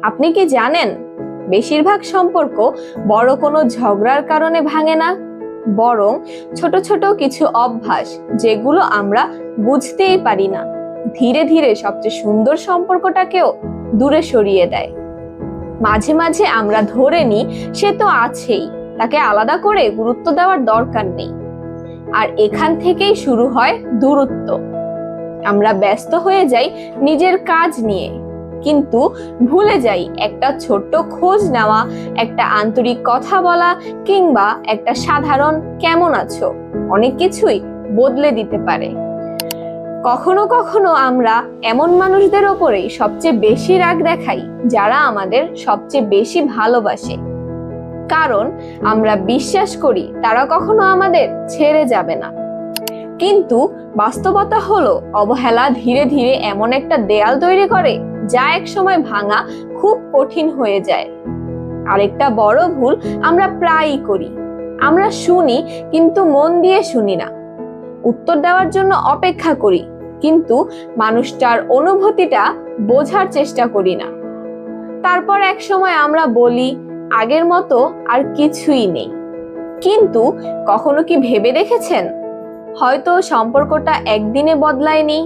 আপনি কি জানেন, বেশিরভাগ সম্পর্ক বড় কোনো ঝগড়ার কারণে ভাঙে না, বরং ছোট ছোট কিছু অভ্যাস যেগুলো আমরা বুঝতেই পারি না ধীরে ধীরে সবচেয়ে সুন্দর সম্পর্কটাকেও দূরে সরিয়ে দেয়। মাঝে মাঝে আমরা ধরে নিই সে তো আছেই, তাকে আলাদা করে গুরুত্ব দেওয়ার দরকার নেই। আর এখান থেকেই শুরু হয় দূরত্ব। আমরা ব্যস্ত হয়ে যাই নিজের কাজ নিয়ে, কিন্তু ভুলে যাই একটা ছোট্ট খোঁজ নেওয়া, একটা আন্তরিক কথা বলা, কিংবা একটা সাধারণ কেমন আছো অনেক কিছুই বদলে দিতে পারে। কখনো কখনো আমরা এমন মানুষদের ওপরেই সবচেয়ে বেশি রাগ দেখাই যারা আমাদের সবচেয়ে বেশি ভালোবাসে, কারণ আমরা বিশ্বাস করি তারা কখনো আমাদের ছেড়ে যাবে না। কিন্তু বাস্তবতা হলো, অবহেলা ধীরে ধীরে এমন একটা দেয়াল তৈরি করে যা এক সময় ভাঙা খুব কঠিন হয়ে যায়। আরেকটা বড় ভুল আমরা প্রায়ই করি, আমরা শুনি কিন্তু মন দিয়ে শুনি না। উত্তর দেওয়ার জন্য অপেক্ষা করি, কিন্তু মানুষটার অনুভূতিটা বোঝার চেষ্টা করি না। তারপর এক সময় আমরা বলি আগের মতো আর কিছুই নেই। কিন্তু কখনো কি ভেবে দেখেছেন, হয়তো সম্পর্কটা একদিনে বদলায়নি।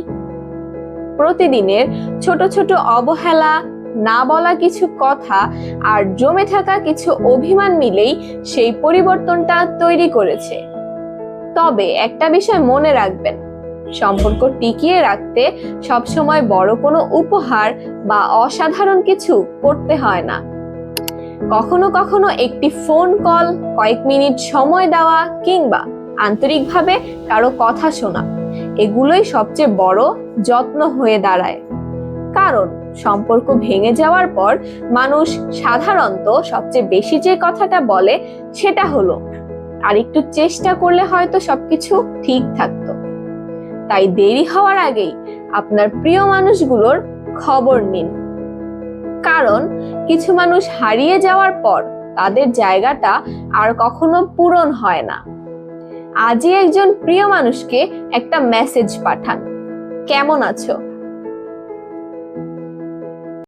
প্রতিদিনের ছোট ছোট অবহেলা, না বলা কিছু কথা আর জমে থাকা কিছু অভিমান মিলেই সেই পরিবর্তনটা তৈরি করেছে। তবে একটা বিষয় মনে রাখবেন, সম্পর্ক টিকিয়ে রাখতে সবসময় বড় কোনো উপহার বা অসাধারণ কিছু করতে হয় না। কখনো কখনো একটি ফোন কল, কয়েক মিনিট সময় দেওয়া, কিংবা আন্তরিকভাবে কারো কথা শোনা, এগুলোই সবচেয়ে বড় যত্ন হয়ে দাঁড়ায়। কারণ সম্পর্ক ভেঙে যাওয়ার পর মানুষ সাধারণত সবচেয়ে বেশি যে কথাটা বলে সেটা হলো, আর একটু চেষ্টা করলে হয়তো সবকিছু ঠিক থাকতো। তাই দেরি হওয়ার আগেই আপনার প্রিয় মানুষগুলোর খবর নিন, কারণ কিছু মানুষ হারিয়ে যাওয়ার পর তাদের জায়গাটা আর কখনো পূরণ হয় না। আজই একজন প্রিয় মানুষকে একটা মেসেজ পাঠান, কেমন আছো?